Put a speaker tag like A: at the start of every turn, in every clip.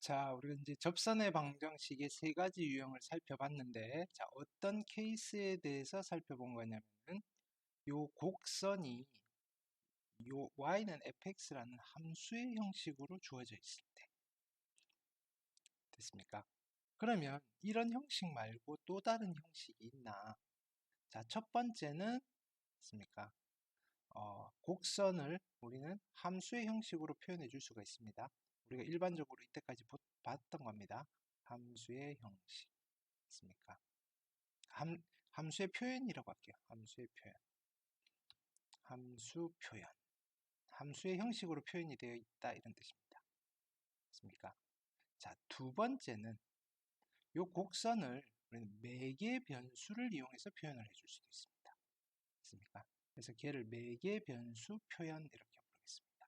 A: 자, 우리가 이제 접선의 방정식의 세 가지 유형을 살펴봤는데, 자, 어떤 케이스에 대해서 살펴본 거냐면은, 요 곡선이 요 y는 fx라는 함수의 형식으로 주어져 있을 때. 됐습니까? 그러면 이런 형식 말고 또 다른 형식이 있나? 자, 첫 번째는, 됐습니까? 곡선을 우리는 함수의 형식으로 표현해 줄 수가 있습니다. 우리가 일반적으로 이때까지 봤던 겁니다. 함수의 형식. 됐습니까? 함수의 표현이라고 할게요. 함수의 표현. 함수 표현. 함수의 형식으로 표현이 되어 있다. 이런 뜻입니다. 됐습니까? 자, 두 번째는 이 곡선을 우리는 매개 변수를 이용해서 표현을 해줄 수도 있습니다. 됐습니까? 그래서 걔를 매개 변수 표현 이렇게 부르겠습니다.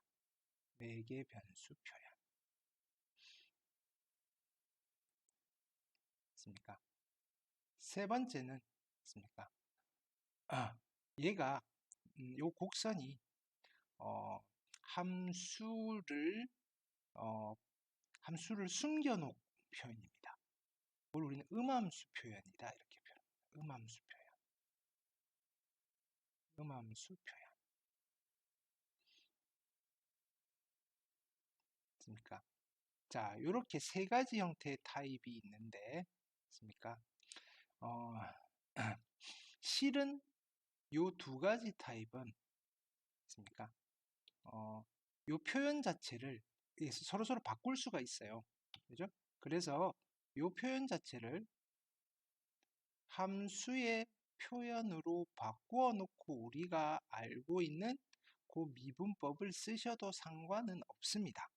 A: 매개 변수 표현. 됐습니까? 세 번째는 됐습니까? 얘가 이 곡선이 함수를 함수를 숨겨놓은 표현입니다. 그걸 우리는 음함수 표현이다 이렇게 표현합니다. 음함수 표현. 음함수 표현. 맞습니까? 자, 이렇게 세 가지 형태의 타입이 있는데, 맞습니까? 실은 요 두 가지 타입은, 맞습니까? 요 표현 자체를 서로 바꿀 수가 있어요. 그죠? 그래서 요 표현 자체를 함수의 표현으로 바꾸어 놓고 우리가 알고 있는 그 미분법을 쓰셔도 상관은 없습니다.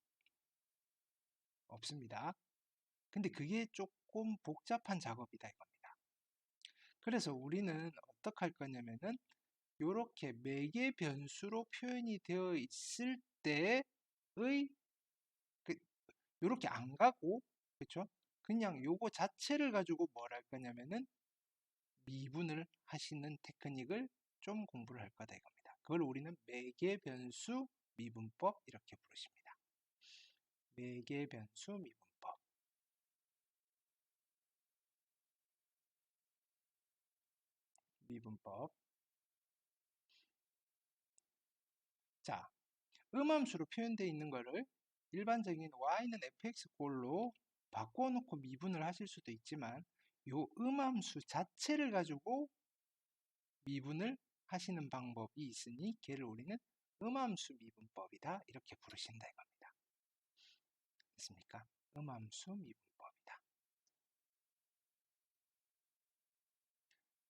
A: 없습니다. 근데 그게 조금 복잡한 작업이다 이겁니다. 그래서 우리는 어떻게 할 거냐면은 이렇게 매개 변수로 표현이 되어 있을 때의 이렇게 안 가고, 그렇죠? 그냥 요거 자체를 가지고 뭘 할 거냐면은 미분을 하시는 테크닉을 좀 공부를 할 거다 이겁니다. 그걸 우리는 매개 변수 미분법 이렇게 부르십니다. 매개 변수 미분법. 미분법. 자, 음함수로 표현되어 있는 거를 일반적인 y는 fx꼴로 바꿔 놓고 미분을 하실 수도 있지만 요 음함수 자체를 가지고 미분을 하시는 방법이 있으니 걔를 우리는 음함수 미분법이다 이렇게 부르신다 이겁니다. 됐습니까? 음함수 미분법이다.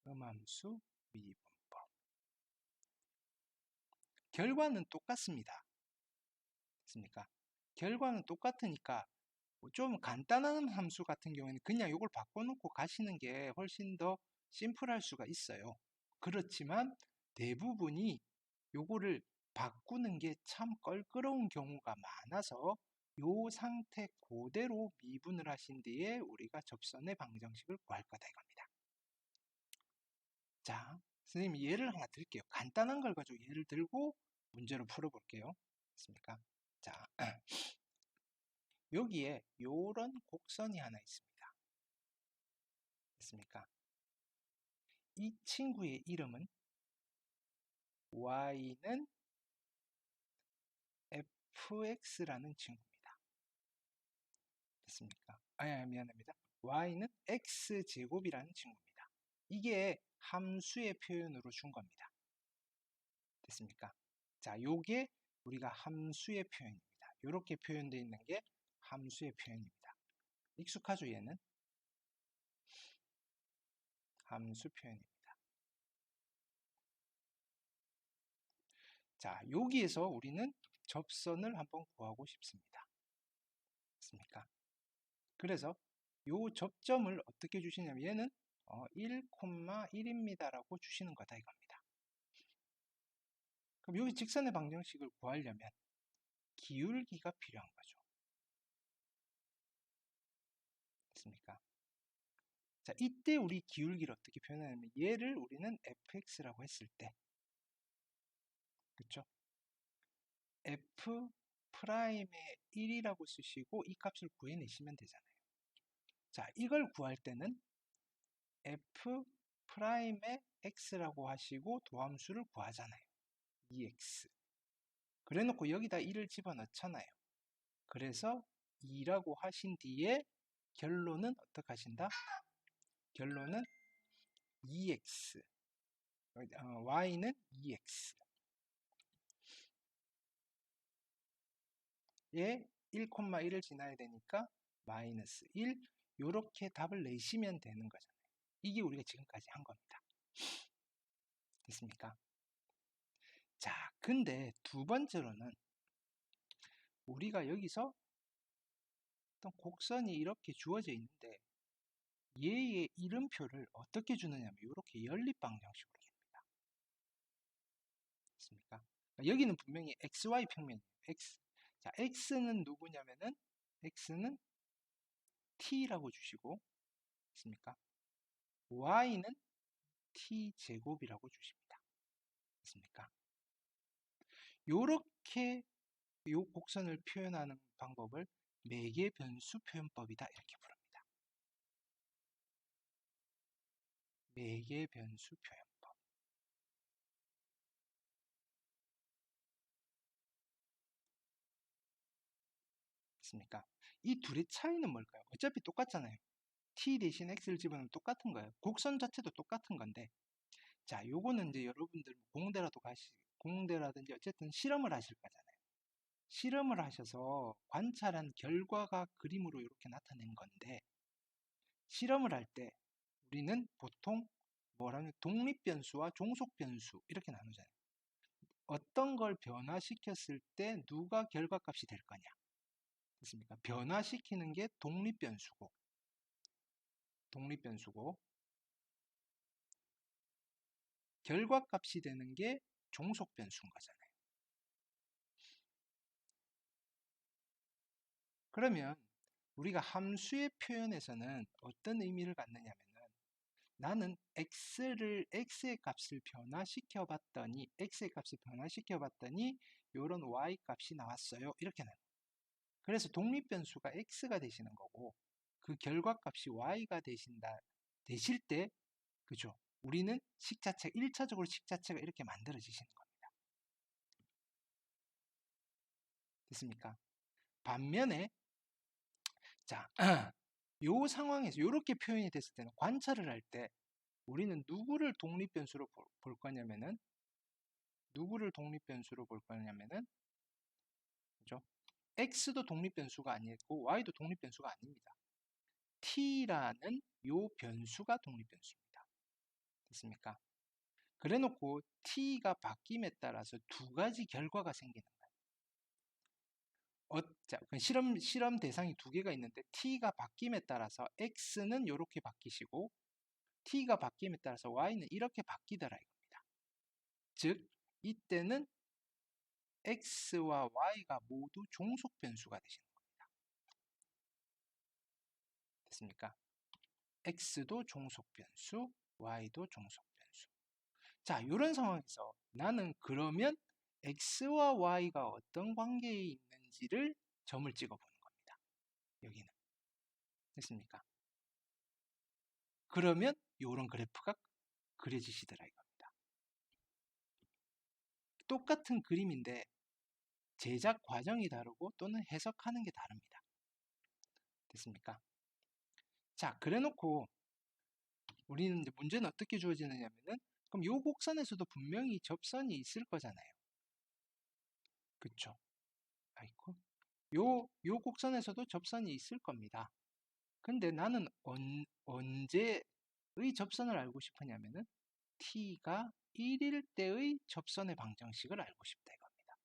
A: 음함수 미분법. 결과는 똑같습니다. 됐습니까? 결과는 똑같으니까 좀 간단한 함수 같은 경우에는 그냥 이걸 바꿔놓고 가시는 게 훨씬 더 심플할 수가 있어요. 그렇지만 대부분이 요거를 바꾸는 게 참 껄끄러운 경우가 많아서 요 상태 그대로 미분을 하신 뒤에 우리가 접선의 방정식을 구할 거다 이겁니다. 자, 선생님 예를 하나 드릴게요. 간단한 걸 가지고 예를 들고 문제를 풀어볼게요. 됐습니까? 자, 여기에 요런 곡선이 하나 있습니다. 됐습니까? 이 친구의 이름은 y는 fx라는 친구입니다. 됐습니까? 미안합니다. y는 x제곱이라는 친구입니다. 이게 함수의 표현으로 준 겁니다. 됐습니까? 자, 요게 우리가 함수의 표현입니다. 이렇게 표현되어 있는 게 함수의 표현입니다. 익숙하죠, 얘는? 함수 표현입니다. 자, 여기에서 우리는 접선을 한번 구하고 싶습니다. 됐습니까? 그래서 요 접점을 어떻게 주시냐면 얘는 1,1입니다 라고 주시는 거다 이겁니다. 그럼 여기 직선의 방정식을 구하려면 기울기가 필요한 거죠. 됐습니까? 자, 이때 우리 기울기를 어떻게 표현하냐면 얘를 우리는 fx라고 했을 때, 그쵸? f 프라임의 1이라고 쓰시고 이 값을 구해내시면 되잖아요. 자, 이걸 구할 때는 f 프라임의 x라고 하시고 도함수를 구하잖아요. 2x. 그래 놓고 여기다 1을 집어넣잖아요. 그래서 2라고 하신 뒤에 결론은 어떻게 하신다? 결론은 2x. y는 2x. 에 1,1을 지나야 되니까 마이너스 1. 요렇게 답을 내시면 되는 거잖아요. 이게 우리가 지금까지 한 겁니다. 됐습니까? 자, 근데 두 번째로는 우리가 여기서 어떤 곡선이 이렇게 주어져 있는데 얘의 이름표를 어떻게 주느냐면 이렇게 연립방정식으로 줍니다. 됐습니까? 여기는 분명히 xy 평면이에요. x. 자, x는 누구냐면은 x는 t라고 주시고, 됐습니까? y는 t제곱이라고 주십니다. 됐습니까? 요렇게 요 곡선을 표현하는 방법을 매개 변수 표현법이다 이렇게 부릅니다. 매개 변수 표현법. 됐습니까? 이 둘의 차이는 뭘까요? 어차피 똑같잖아요. t 대신 x를 집어넣으면 똑같은 거예요. 곡선 자체도 똑같은 건데, 자, 요거는 이제 여러분들 공대라든지 어쨌든 실험을 하실 거잖아요. 실험을 하셔서 관찰한 결과가 그림으로 이렇게 나타낸 건데, 실험을 할 때 우리는 보통 뭐라면 독립변수와 종속변수 이렇게 나누잖아요. 어떤 걸 변화시켰을 때 누가 결과값이 될 거냐. 됐습니까? 변화시키는 게 독립변수고 결과값이 되는 게 종속변수인 거잖아요. 그러면 우리가 함수의 표현에서는 어떤 의미를 갖느냐면은 나는 x의 값을 변화시켜 봤더니 이런 y 값이 나왔어요. 이렇게 나와요. 그래서 독립변수가 x가 되시는 거고 그 결과값이 y가 되실 때 그죠? 우리는 식 자체가 1차적으로 식 자체가 이렇게 만들어지시는 겁니다. 됐습니까? 반면에 자, 요 상황에서 이렇게 표현이 됐을 때는 관찰을 할 때 우리는 누구를 독립변수로 볼 거냐면은 그죠? x도 독립변수가 아니고 y도 독립변수가 아닙니다. t라는 요 변수가 독립변수입니다. 됐습니까? 그래 놓고 t가 바뀜에 따라서 두 가지 결과가 생기는 거예요. 자, 실험 대상이 두 개가 있는데 t가 바뀜에 따라서 x는 이렇게 바뀌시고 t가 바뀜에 따라서 y는 이렇게 바뀌더라 이겁니다. 즉 이때는 x와 y가 모두 종속 변수가 되시는 겁니다. 됐습니까? x도 종속 변수, y도 종속 변수. 자, 이런 상황에서 나는 그러면 x와 y가 어떤 관계에 있는지를 점을 찍어 보는 겁니다. 여기는. 됐습니까? 그러면 이런 그래프가 그려지시더라 이겁니다. 똑같은 그림인데 제작 과정이 다르고 또는 해석하는 게 다릅니다. 됐습니까? 자, 그래 놓고 우리는 이제 문제는 어떻게 주어지느냐면은 그럼 요 곡선에서도 분명히 접선이 있을 거잖아요. 그쵸? 아이고. 요 곡선에서도 접선이 있을 겁니다. 근데 나는 언제의 접선을 알고 싶으냐면은 t가 1일 때의 접선의 방정식을 알고 싶다 이겁니다.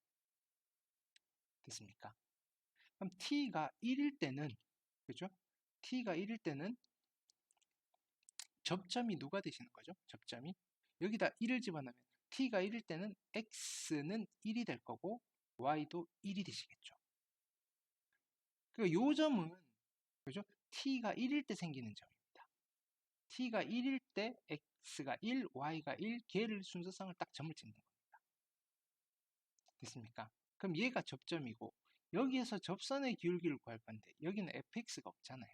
A: 됐습니까? 그럼 t가 1일 때는 그죠? t가 1일 때는 접점이 누가 되시는 거죠? 접점이 여기다 1을 집어넣으면 t가 1일 때는 x는 1이 될 거고 y도 1이 되시겠죠. 그러니까 요 점은 그죠? t가 1일 때 생기는 점입니다. t가 1일 때 x가 1, y가 1, 걔를 순서상을 딱 점을 찍는 겁니다. 됐습니까? 그럼 얘가 접점이고 여기에서 접선의 기울기를 구할 건데 여기는 fx가 없잖아요.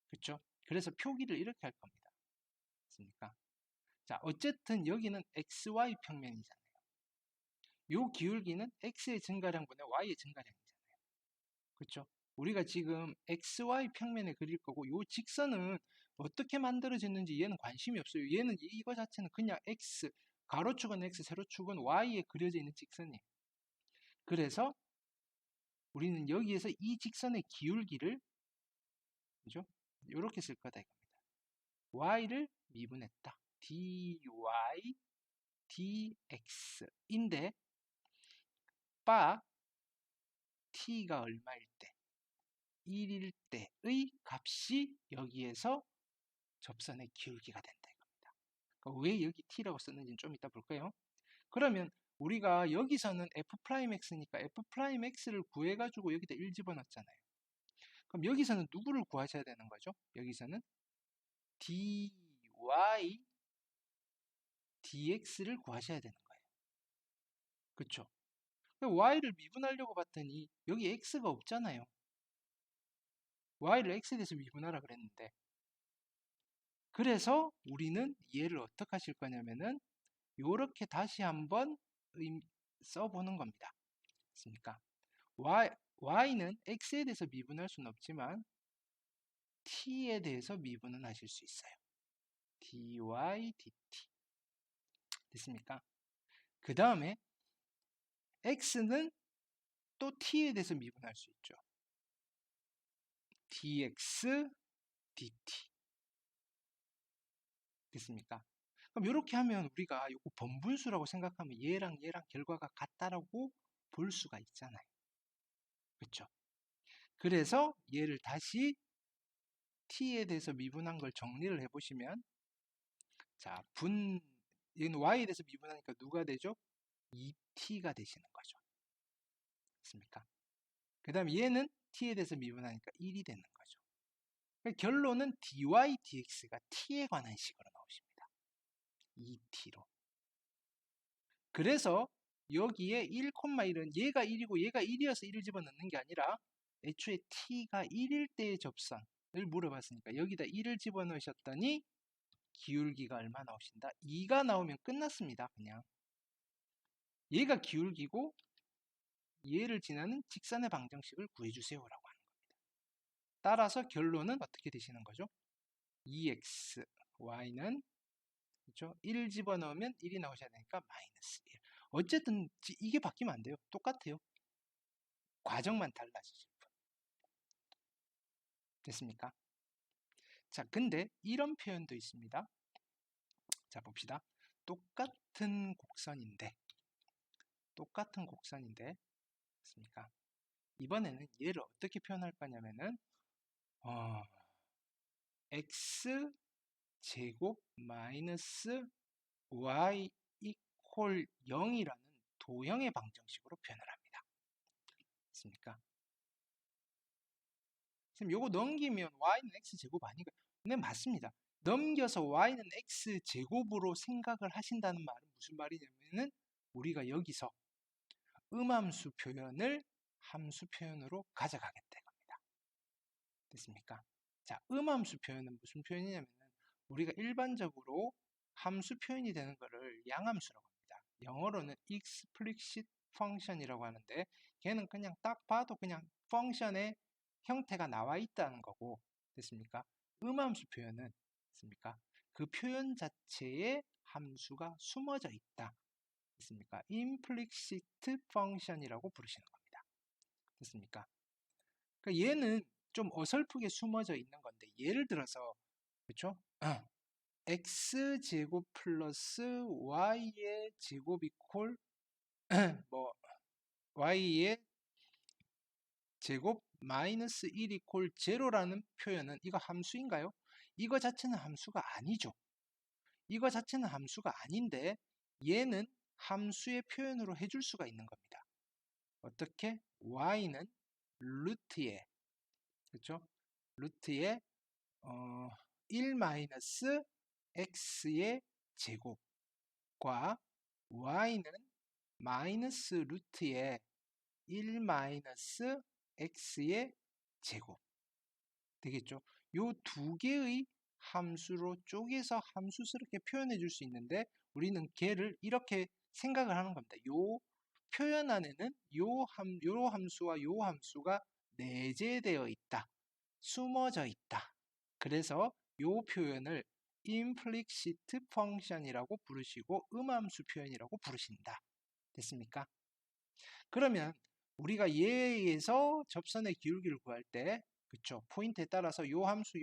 A: 그렇죠? 그래서 표기를 이렇게 할 겁니다. 맞습니까? 자, 어쨌든 여기는 xy 평면이잖아요. 요 기울기는 x의 증가량분의 y의 증가량이잖아요. 그렇죠? 우리가 지금 xy 평면에 그릴 거고 요 직선은 어떻게 만들어졌는지 얘는 관심이 없어요. 얘는 이거 자체는 그냥 x, 가로축은 x, 세로축은 y에 그려져 있는 직선이에요. 그래서 우리는 여기에서 이 직선의 기울기를, 그죠? 이렇게 쓸 거다 이겁니다. y를 미분했다. dy dx인데 바 t가 얼마일 때 1일 때의 값이 여기에서 접선의 기울기가 된다 이겁니다. 그러니까 왜 여기 t라고 썼는지는 좀 이따 볼까요? 그러면 우리가 여기서는 f'x니까 f'x를 구해가지고 여기다 1 집어넣었잖아요. 그럼 여기서는 누구를 구하셔야 되는 거죠? 여기서는 dy dx를 구하셔야 되는 거예요. 그쵸? y를 미분하려고 봤더니 여기 x가 없잖아요. y를 x에 대해서 미분하라 그랬는데, 그래서 우리는 얘를 어떻게 하실 거냐면은 요렇게 다시 한번 써보는 겁니다. 맞습니까? y는 x에 대해서 미분할 수는 없지만 t에 대해서 미분은 하실 수 있어요. dy dt 됐습니까? 그 다음에 x는 또 t에 대해서 미분할 수 있죠. dx dt 됐습니까? 그럼 이렇게 하면 우리가 이거 번분수라고 생각하면 얘랑 얘랑 결과가 같다라고 볼 수가 있잖아요. 그렇죠? 그래서 얘를 다시 t에 대해서 미분한 걸 정리를 해보시면, 자, 얘는 y에 대해서 미분하니까 누가 되죠? 2t가 되시는 거죠. 맞습니까? 그 다음에 얘는 t에 대해서 미분하니까 1이 되는 거죠. 그러니까 결론은 dy dx가 t에 관한 식으로 나오십니다. 2t로. 그래서 여기에 1,1은 얘가 1이고 얘가 1이어서 1을 집어넣는 게 아니라 애초에 t가 1일 때의 접선을 물어봤으니까 여기다 1을 집어넣으셨더니 기울기가 얼마 나오신다? 2가 나오면 끝났습니다. 그냥 얘가 기울기고 얘를 지나는 직선의 방정식을 구해주세요 라고 하는 겁니다. 따라서 결론은 어떻게 되시는 거죠? 2x, y는 그렇죠? 1 집어넣으면 1이 나오셔야 되니까 마이너스 1. 어쨌든 이게 바뀌면 안 돼요. 똑같아요. 과정만 달라지실 뿐. 됐습니까? 자, 근데 이런 표현도 있습니다. 자, 봅시다. 똑같은 곡선인데, 됐습니까? 이번에는 얘를 어떻게 표현할 거냐면은, x 제곱 마이너스 y 이퀄 0이라는 도형의 방정식으로 표현을 합니다. 됐습니까? 지금 요거 넘기면 y는 x제곱 아닌가? 네, 맞습니다. 넘겨서 y는 x제곱으로 생각을 하신다는 말은 무슨 말이냐면은 우리가 여기서 음함수 표현을 함수 표현으로 가져가겠다 겁니다. 됐습니까? 자, 음함수 표현은 무슨 표현이냐면은 우리가 일반적으로 함수 표현이 되는 거를 양함수라고 합니다. 영어로는 explicit function이라고 하는데 걔는 그냥 딱 봐도 그냥 펑션의 형태가 나와 있다는 거고, 됐습니까? 음함수 표현은 됐습니까? 그 표현 자체에 함수가 숨어져 있다. 됐습니까? implicit function이라고 부르시는 겁니다. 됐습니까? 그러니까 얘는 좀 어설프게 숨어져 있는 건데 예를 들어서 그렇죠? x제곱 플러스 y의 제곱 이퀄 뭐 y의 제곱 마이너스 1 이퀄 제로라는 표현은 이거 함수인가요? 이거 자체는 함수가 아니죠. 이거 자체는 함수가 아닌데 얘는 함수의 표현으로 해줄 수가 있는 겁니다. 어떻게? y는 루트에 그렇죠? 루트에 1 마이너스 x의 제곱과 y는 마이너스 루트에 1 마이너스 x의 제곱 되겠죠. 요 두 개의 함수로 쪼개서 함수스럽게 표현해 줄 수 있는데 우리는 걔를 이렇게 생각을 하는 겁니다. 요 표현 안에는 요 함수와 요 함수가 내재되어 있다. 숨어져 있다. 그래서 요 표현을 implicit function이라고 부르시고 음함수 표현이라고 부르신다. 됐습니까? 그러면 우리가 얘에서 접선의 기울기를 구할 때 그쵸? 포인트에 따라서 요 함수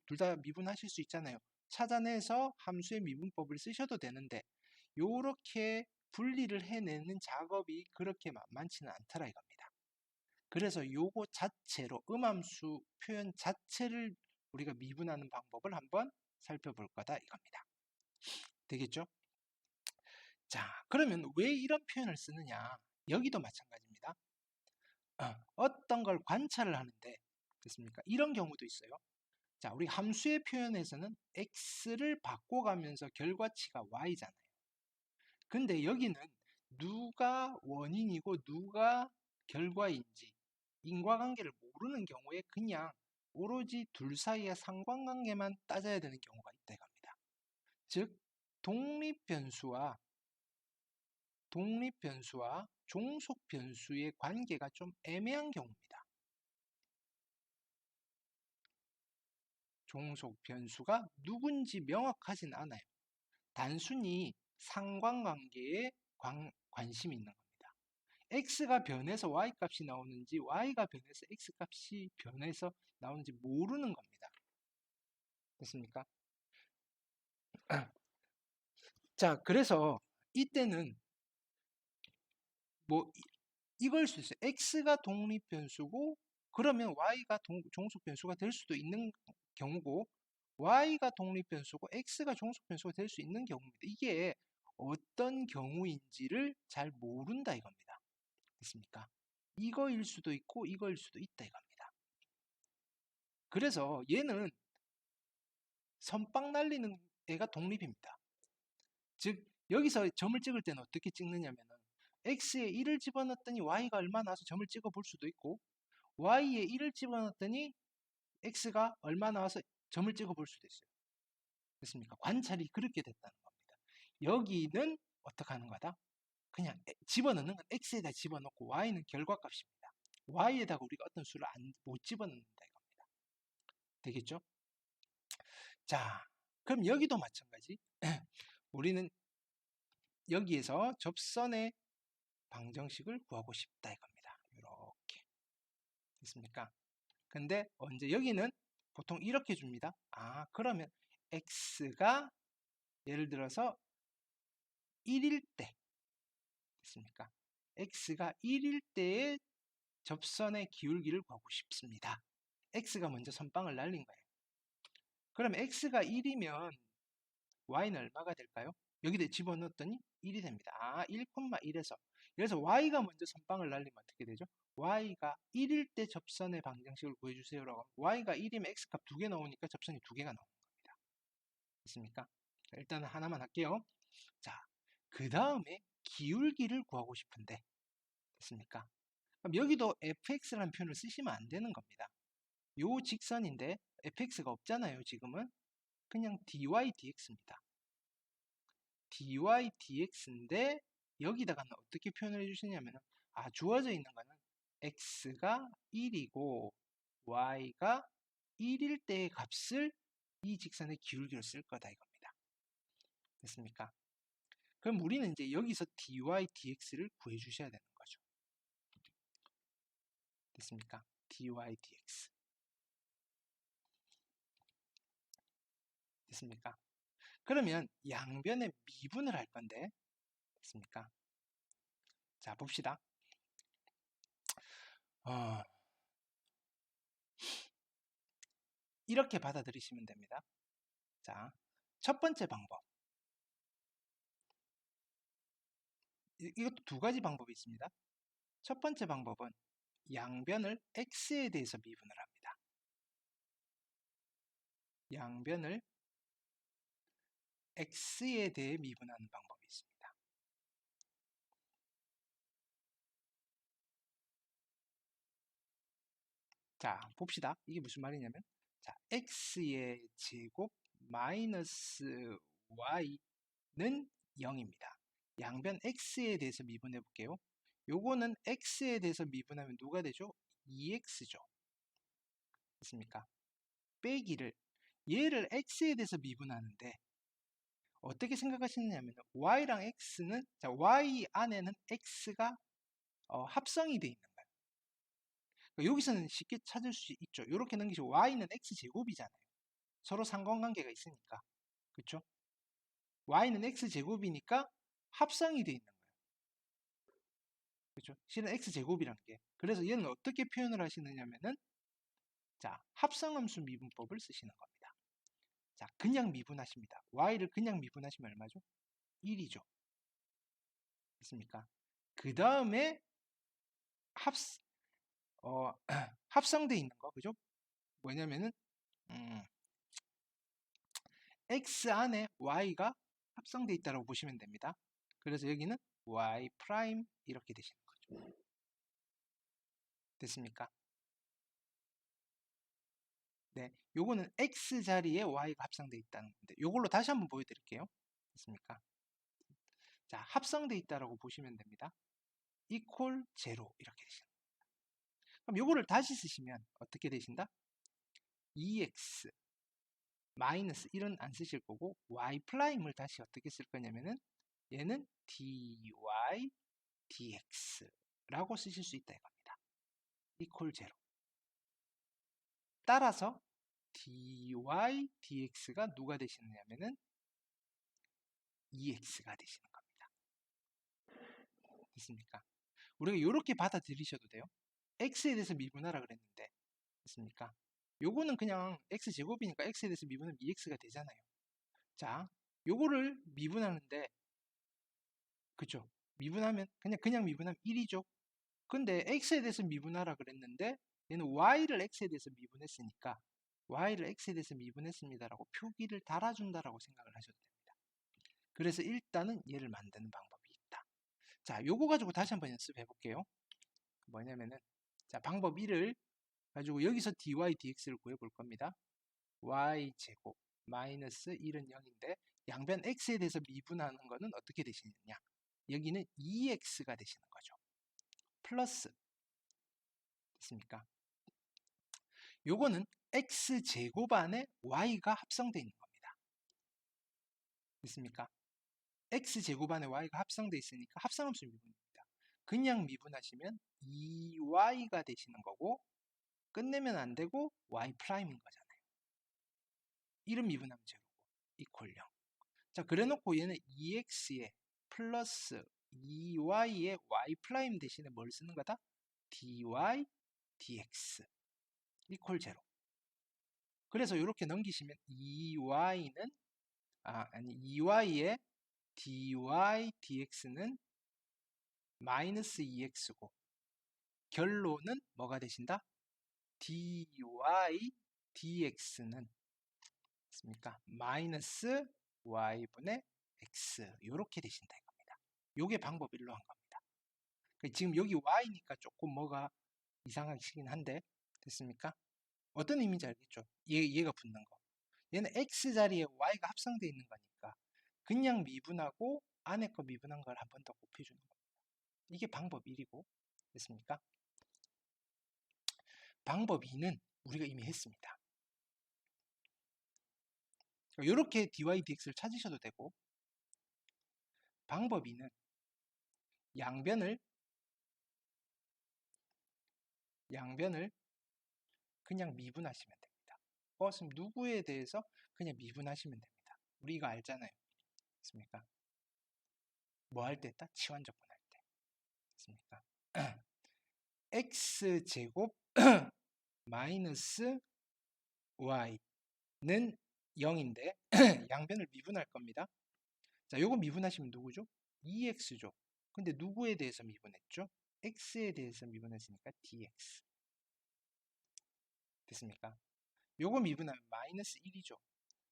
A: 둘 다 미분하실 수 있잖아요. 찾아내서 함수의 미분법을 쓰셔도 되는데 요렇게 분리를 해내는 작업이 그렇게 만만치는 않더라 이겁니다. 그래서 요거 자체로 음함수 표현 자체를 우리가 미분하는 방법을 한번 살펴볼 거다 이겁니다. 되겠죠? 자, 그러면 왜 이런 표현을 쓰느냐? 여기도 마찬가지입니다. 어떤 걸 관찰을 하는데 됐습니까? 이런 경우도 있어요. 자, 우리 함수의 표현에서는 x를 바꿔가면서 결과치가 y잖아요. 근데 여기는 누가 원인이고 누가 결과인지 인과관계를 모르는 경우에 그냥 오로지 둘 사이의 상관관계만 따져야 되는 경우가 있다 이겁니다. 즉 독립변수와 종속변수의 관계가 좀 애매한 경우입니다. 종속변수가 누군지 명확하진 않아요. 단순히 상관관계에 관심이 있는 겁니다. x가 변해서 y 값이 나오는지 y가 변해서 x 값이 변해서 나오는지 모르는 겁니다. 됐습니까? 자, 그래서 이때는 뭐 이걸 수 있어요. x가 독립변수고 그러면 y가 종속변수가 될 수도 있는 경우고 y가 독립변수고 x가 종속변수가 될 수 있는 경우입니다. 이게 어떤 경우인지를 잘 모른다 이겁니다. 됐습니까? 이거일 수도 있고 이거일 수도 있다 이겁니다. 그래서 얘는 선빵 날리는 애가 독립입니다. 즉 여기서 점을 찍을 때는 어떻게 찍느냐면은 x에 1을 집어넣었더니 y가 얼마 나와서 점을 찍어 볼 수도 있고 y에 1을 집어넣었더니 x가 얼마 나와서 점을 찍어 볼 수도 있어요. 됐습니까? 관찰이 그렇게 됐다는 겁니다. 여기는 어떻게 하는 거다? 그냥 집어넣는 건 x에다 집어넣고 y는 결과값입니다. y에다가 우리가 어떤 수를 못 집어넣는다 이겁니다. 되겠죠? 자, 그럼 여기도 마찬가지. 우리는 여기에서 접선의 방정식을 구하고 싶다 이겁니다. 이렇게 됐습니까? 근데 언제 여기는 보통 이렇게 줍니다. 그러면 x가 예를 들어서 1일 때 됐습니까? x가 1일 때의 접선의 기울기를 구하고 싶습니다. x가 먼저 선빵을 날린 거예요. 그럼 x가 1이면 y는 얼마가 될까요? 여기다 집어넣었더니 1이 됩니다. 1,1에서 그래서 y가 먼저 선빵을 날리면 어떻게 되죠? y가 1일 때 접선의 방정식을 구해주세요라고 하면 y가 1이면 x값 2개 나오니까 접선이 2개가 나오는 겁니다. 됐습니까? 일단은 하나만 할게요. 자, 그 다음에 기울기를 구하고 싶은데 됐습니까? 그럼 여기도 fx라는 표현을 쓰시면 안 되는 겁니다. 요 직선인데 fx가 없잖아요. 지금은 그냥 dy dx입니다. dy dx인데 여기다가 어떻게 표현을 해주시냐면 주어져 있는 거는 x가 1이고 y가 1일 때의 값을 이 직선의 기울기로 쓸 거다 이겁니다. 됐습니까? 그럼 우리는 이제 여기서 dy dx를 구해 주셔야 되는 거죠. 됐습니까? dy dx 됐습니까? 그러면 양변의 미분을 할 건데 됐습니까? 자, 봅시다. 이렇게 받아들이시면 됩니다. 자, 첫 번째 방법. 이것도 두 가지 방법이 있습니다. 첫 번째 방법은 양변을 x에 대해서 미분을 합니다. 양변을 x에 대해 미분하는 방법이 있습니다. 자, 봅시다. 이게 무슨 말이냐면, 자, x의 제곱 마이너스 y는 0입니다. 양변 x에 대해서 미분해 볼게요. 요거는 x에 대해서 미분하면 누가 되죠? 2x죠. 됐습니까? 빼기를 얘를 x에 대해서 미분하는데 어떻게 생각하시느냐면 y랑 x는 자, y 안에는 x가 합성이 돼 있는 거예요. 그러니까 여기서는 쉽게 찾을 수 있죠. 이렇게 넘기시고 y는 x제곱이잖아요. 서로 상관관계가 있으니까. 그렇죠? y는 x제곱이니까 합성이 돼 있는 거예요. 그렇죠? 실은 x제곱이라는 게. 그래서 얘는 어떻게 표현을 하시느냐면은 자, 합성함수 미분법을 쓰시는 겁니다. 자, 그냥 미분하십니다. y를 그냥 미분하시면 얼마죠? 1이죠. 됐습니까? 그 다음에 합, 합성돼 있는 거, 그죠? 뭐냐면은, 음, x 안에 y가 합성돼 있다고 보시면 됩니다. 그래서 여기는 y 프라임 이렇게 되시는 거죠. 됐습니까? 네, 요거는 x 자리에 y가 합성돼 있다는 건데, 요걸로 다시 한번 보여드릴게요. 됐습니까? 자, 합성돼 있다라고 보시면 됩니다. equal 0 이렇게 되시는 겁니다. 그럼 요거를 다시 쓰시면 어떻게 되신다? 2x 마이너스 1은 안 쓰실 거고 y 프라임을 다시 어떻게 쓸 거냐면은 얘는 dy dx라고 쓰실 수 있다 이겁니다. equal 0. 따라서 dy dx가 누가 되시느냐면은 2x가 되시는 겁니다. 됐습니까? 우리가 이렇게 받아들이셔도 돼요. x에 대해서 미분하라 그랬는데 됐습니까? 요거는 그냥 x제곱이니까 x에 대해서 미분하면 2x가 되잖아요. 자, 요거를 미분하는데 그죠? 미분하면 그냥 미분하면 1이죠. 근데 x에 대해서 미분하라 그랬는데 얘는 y를 x에 대해서 미분했으니까 y를 x에 대해서 미분했습니다라고 표기를 달아준다라고 생각을 하셔도 됩니다. 그래서 일단은 얘를 만드는 방법이 있다. 자, 요거 가지고 다시 한번 연습해 볼게요. 뭐냐면은 자, 방법 1을 가지고 여기서 dy dx를 구해 볼 겁니다. y제곱 마이너스 1은 0인데 양변 x에 대해서 미분하는 거는 어떻게 되시느냐? 여기는 2x가 되시는 거죠. 플러스 됐습니까? 요거는 x제곱 안에 y가 합성되어 있는 겁니다. 됐습니까? x제곱 안에 y가 합성되어 있으니까 합성함수 미분입니다. 그냥 미분하시면 2y가 되시는 거고 끝내면 안 되고 y 프라임인 거잖아요. 이름 미분하면 제로고 이퀄 0. 자, 그래놓고 얘는 2x에 플러스 2y에 y 프라임 대신에 뭘 쓰는 거다? dy dx 이퀄 0. 그래서 이렇게 넘기시면 2y는 아니 2y에 dy dx는 마이너스 2x고 결론은 뭐가 되신다? dy dx는 있습니까? 마이너스 y분의 x 이렇게 되신다 이겁니다. 요게 방법 1로 한 겁니다. 지금 여기 y니까 조금 뭐가 이상하긴 한데 됐습니까? 어떤 의미인지 알겠죠? 얘가 붙는 거. 얘는 x 자리에 y가 합성되어 있는 거니까 그냥 미분하고 안에 거 미분한 걸 한 번 더 곱해주는 겁니다. 이게 방법 1이고 됐습니까? 방법 2는 우리가 이미 했습니다. 이렇게 dy dx를 찾으셔도 되고 방법 2는 양변을 그냥 미분하시면 됩니다. 그럼 누구에 대해서 그냥 미분하시면 됩니다. 우리 이거 알잖아요. 됐습니까? 뭐 할 때 했다? 치환적분 할 때. 됐습니까? x제곱 마이너스 y는 0인데 양변을 미분할 겁니다. 자, 요거 미분하시면 누구죠? 2x죠. 근데 누구에 대해서 미분했죠? x에 대해서 미분했으니까 dx. 됐습니까? 요거 미분하면 마이너스 1이죠.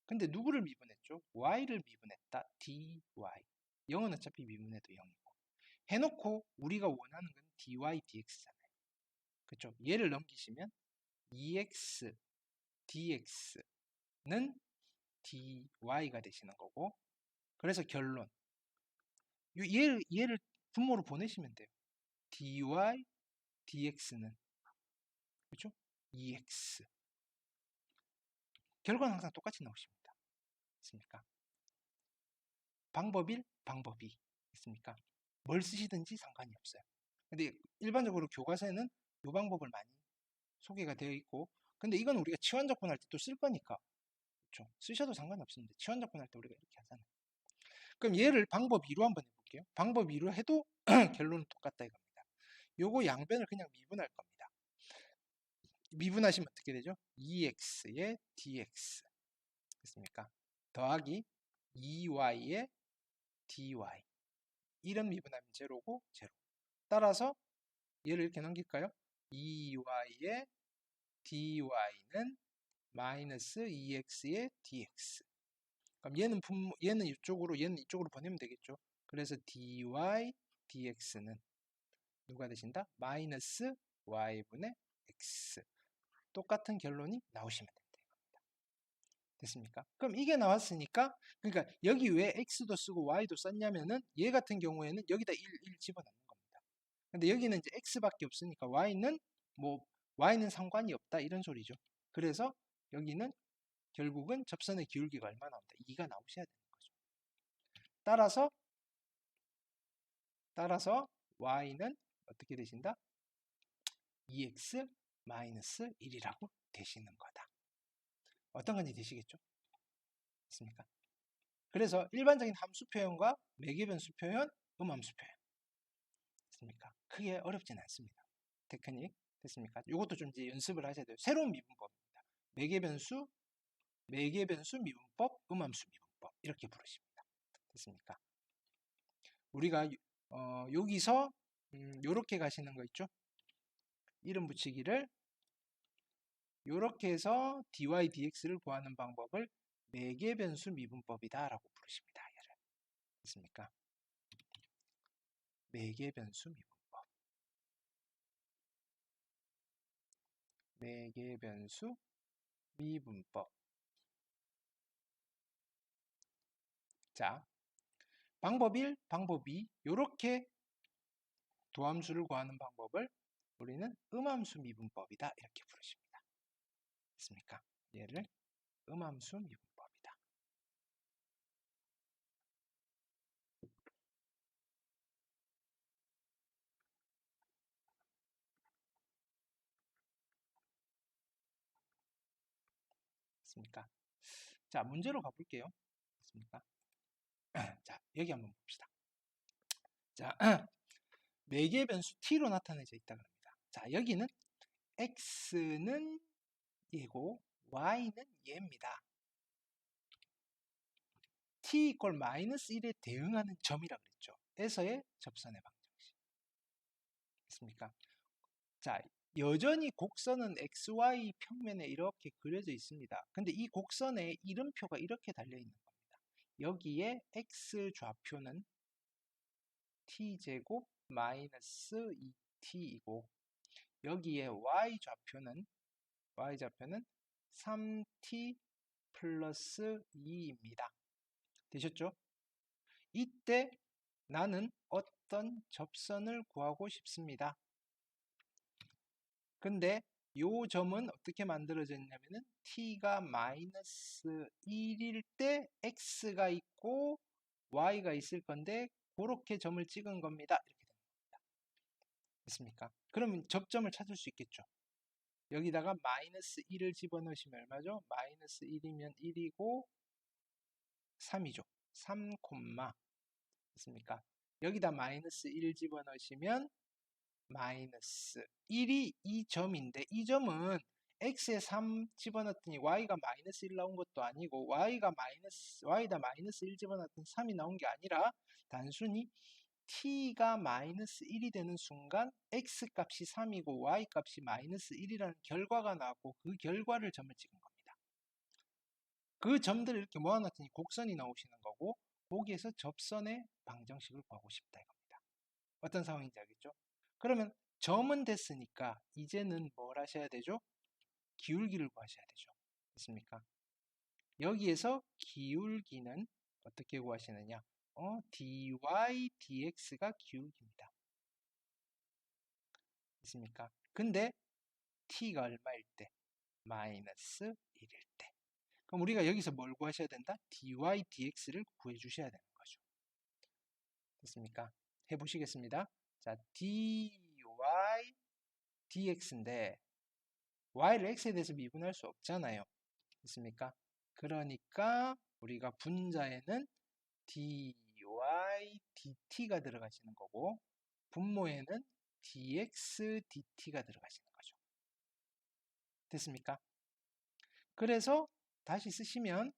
A: 근데 누구를 미분했죠? y를 미분했다. dy. 0은 어차피 미분해도 0이고. 해놓고 우리가 원하는 건 dy dx잖아요. 그쵸? 얘를 넘기시면 EX, DX는 DY가 되시는 거고, 그래서 결론. 얘를 분모로 보내시면 돼요. dy, dx는, 그렇죠? EX. 결과는 항상 똑같이 나오십니다. 됐습니까? 방법 1, 방법 2. 됐습니까? 뭘 쓰시든지 상관이 없어요. 근데 일반적으로 교과서에는 이 방법을 많이 소개가 되어 있고, 근데 이건 우리가 치환적분 할 때 또 쓸 거니까, 그렇죠? 쓰셔도 상관이 없습니다. 치환적분 할 때 우리가 이렇게 하잖아요. 그럼 얘를 방법 2로 한번 해볼게요. 방법 2로 해도 결론은 똑같다 이겁니다. 요거 양변을 그냥 미분할 겁니다. 미분하시면 어떻게 되죠? 2x의 dx 됐습니까? 더하기 2y의 dy. 이런 미분하면 제로고 제로. 따라서 얘를 이렇게 넘길까요? 2y의 dy는 마이너스 2x의 dx. 그럼 얘는 이쪽으로, 얘는 이쪽으로 보내면 되겠죠. 그래서 dy, dx는 누가 되신다? 마이너스 y분의 x. 똑같은 결론이 나오시면 됩니다. 됐습니까? 그럼 이게 나왔으니까, 그러니까 여기 왜 x도 쓰고 y도 썼냐면은 얘 같은 경우에는 여기다 1 집어넣는 겁니다. 근데 여기는 이제 x밖에 없으니까 y는 상관이 없다 이런 소리죠. 그래서 여기는 결국은 접선의 기울기가 얼마 나온다? 2가 나오셔야 되는 거죠. 따라서 y는 어떻게 되신다? 2x 1이라고 되시는 거다. 어떤 건지 되시겠죠? 됐습니까? 그래서 일반적인 함수 표현과 매개변수 표현, 음함수 표현. 됐습니까? 크게 어렵진 않습니다. 테크닉. 됐습니까? 이것도 좀 이제 연습을 하셔야 돼요. 새로운 미분법입니다. 매개변수 미분법, 음함수 미분법. 이렇게 부르십니다. 됐습니까? 우리가 여기서 요렇게 가시는 거 있죠? 이름 붙이기를 요렇게 해서 dy, dx를 구하는 방법을 매개변수 미분법이다 라고 부르십니다. 얘를. 됐습니까? 매개변수 미분법. 매개변수 미분법. 자, 방법 1, 방법 2 요렇게 도함수를 구하는 방법을 우리는 음함수 미분법이다 이렇게 부르십니다. 됐습니까? 얘를 음함수 미분법이다. 됐습니까? 자, 문제로 가볼게요. 됐습니까? 자, 여기 한번 봅시다. 자, 매개 변수 t로 나타내져 있다 그럽니다. 자, 여기는 x는 얘고 y는 얘입니다. t 이퀄 마이너스 1에 대응하는 점이라 그랬죠. 에서의 접선의 방정식. 됐습니까? 자, 여전히 곡선은 xy 평면에 이렇게 그려져 있습니다. 근데 이 곡선에 이름표가 이렇게 달려 있는 겁니다. 여기에 x 좌표는 t제곱 마이너스 2t이고 여기에 y좌표는 3t 플러스 2입니다. 되셨죠? 이때 나는 어떤 접선을 구하고 싶습니다. 근데 요 점은 어떻게 만들어졌냐면은 t가 마이너스 1일 때 x가 있고 y가 있을 건데 그렇게 점을 찍은 겁니다. 이렇게 되는 겁니다. 됐습니까? 그러면 접점을 찾을 수 있겠죠. 여기다가 마이너스 1을 집어넣으시면 얼마죠? 마이너스 1이면 1이고 3이죠. 3, 됐습니까? 여기다 마이너스 1 집어넣으시면 마이너스 1이 이 점인데 이 점은 x에 3 집어넣었더니 y가 마이너스 1 나온 것도 아니고 y다 마이너스 1 집어넣었더니 3이 나온 게 아니라 단순히 t가 마이너스 1이 되는 순간 x 값이 3이고 y 값이 마이너스 1이라는 결과가 나왔고 그 결과를 점을 찍은 겁니다. 그 점들을 이렇게 모아놨더니 곡선이 나오시는 거고 거기에서 접선의 방정식을 구하고 싶다 이겁니다. 어떤 상황인지 알겠죠? 그러면 점은 됐으니까 이제는 뭘 하셔야 되죠? 기울기를 구하셔야 되죠. 됐습니까? 여기에서 기울기는 어떻게 구하시느냐? dy dx가 기울기입니다. 됐습니까? 근데 t가 얼마일 때? 마이너스 1일 때. 그럼 우리가 여기서 뭘 구하셔야 된다? dy dx를 구해 주셔야 되는 거죠. 됐습니까? 해보시겠습니다. 자, dy dx인데 y를 x에 대해서 미분할 수 없잖아요. 됐습니까? 그러니까 우리가 분자에는 dy dt가 들어가시는 거고 분모에는 dx dt가 들어가시는 거죠. 됐습니까? 그래서 다시 쓰시면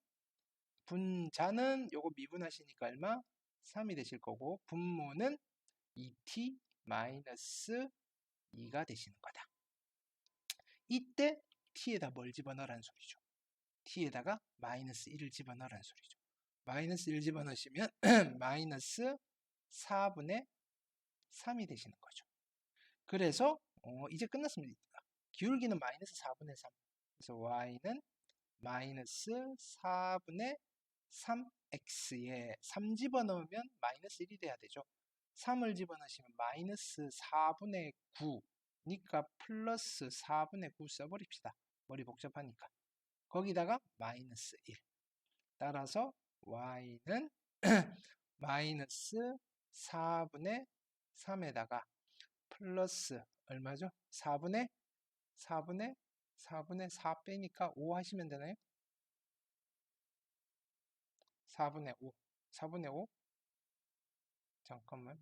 A: 분자는 요거 미분하시니까 얼마? 3이 되실 거고 분모는 2t 마이너스 2가 되시는 거다. 이때 t에다 뭘 집어넣으라는 소리죠. t에다가 마이너스 1을 집어넣으라는 소리죠. 마이너스 1 집어넣으시면 마이너스 4분의 3이 되시는 거죠. 그래서 이제 끝났습니다. 기울기는 마이너스 4분의 3. 그래서 y는 마이너스 4분의 3x에 3 집어넣으면 마이너스 1이 돼야 되죠. 3을 집어넣으시면 마이너스 4분의 9니까 플러스 4분의 9 써버립시다. 머리 복잡하니까. 거기다가 마이너스 1. 따라서 y는 마이너스 4분의 3에다가 플러스 얼마죠? 4분의 4 빼니까 5 하시면 되나요? 4분의 5. 4분의 5? 잠깐만.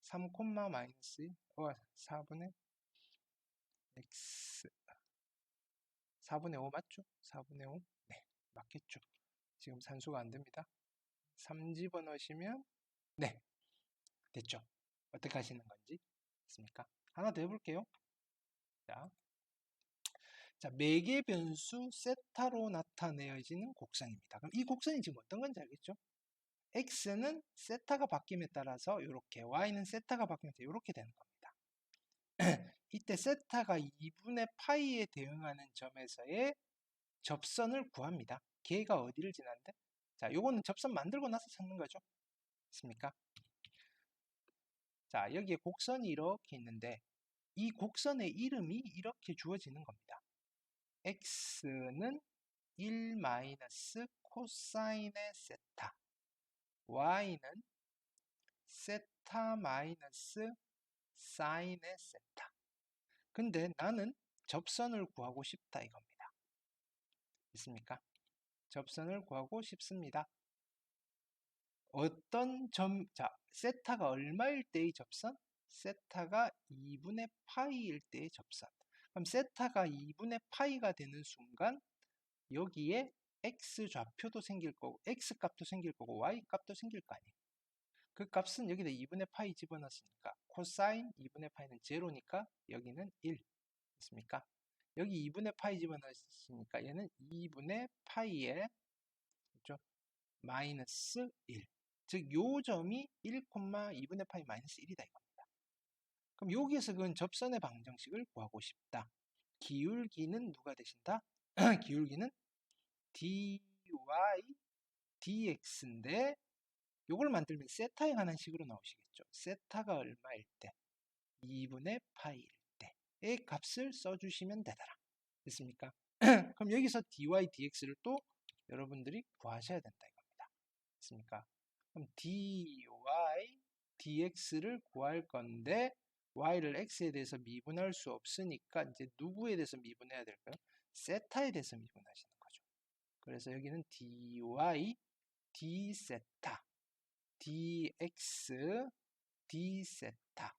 A: 3, 마이너스 1. 4분의 x. 4분의 5 맞죠? 4분의 5? 네, 맞겠죠. 지금 산수가 안 됩니다. 3 집어넣으시면 네, 됐죠. 어떻게 하시는 건지 됐습니까? 하나 더 해볼게요. 자, 매개 변수 세타로 나타내어지는 곡선입니다. 그럼 이 곡선이 지금 어떤 건지 알겠죠? x는 세타가 바뀜에 따라서 이렇게, y는 세타가 바뀌면서 이렇게 되는 겁니다. 이때 세타가 2분의 파이에 대응하는 점에서의 접선을 구합니다. 걔가 어디를 지나는데? 자, 요거는 접선 만들고 나서 찾는 거죠. 맞습니까? 자, 여기에 곡선이 이렇게 있는데 이 곡선의 이름이 이렇게 주어지는 겁니다. x는 1 마이너스 코사인의 세타, y는 세타 마이너스 사인의 세타. 근데 나는 접선을 구하고 싶다 이겁니다. 있습니까? 접선을 구하고 싶습니다. 어떤 자, 세타가 얼마일 때의 접선? 세타가 2분의 파이일 때의 접선. 그럼 세타가 2분의 파이가 되는 순간 여기에 x 좌표도 생길 거고 x 값도 생길 거고 y 값도 생길 거 아니에요. 그 값은 여기다 2분의 파이 집어넣었으니까 코사인 2분의 파이는 제로니까 여기는 1 됐습니까? 여기 2분의 파이 집어넣었으니까 얘는 2분의 파이에 그렇죠? 마이너스 1. 즉, 요 점이 1, 2분의 파이 마이너스 1이다 이겁니다. 그럼 여기에서 그건 접선의 방정식을 구하고 싶다. 기울기는 누가 되신다? 기울기는 dy dx인데 요걸 만들면 세타에 관한 식으로 나오시겠죠. 세타가 얼마일 때? 2분의 파이일 때의 값을 써주시면 되더라. 됐습니까? 그럼 여기서 dy dx를 또 여러분들이 구하셔야 된다 이겁니다. 됐습니까? 그럼 dy dx를 구할 건데 y를 x에 대해서 미분할 수 없으니까 이제 누구에 대해서 미분해야 될까요? 세타에 대해서 미분하시는 거죠. 그래서 여기는 dy d 세타 dx d 세타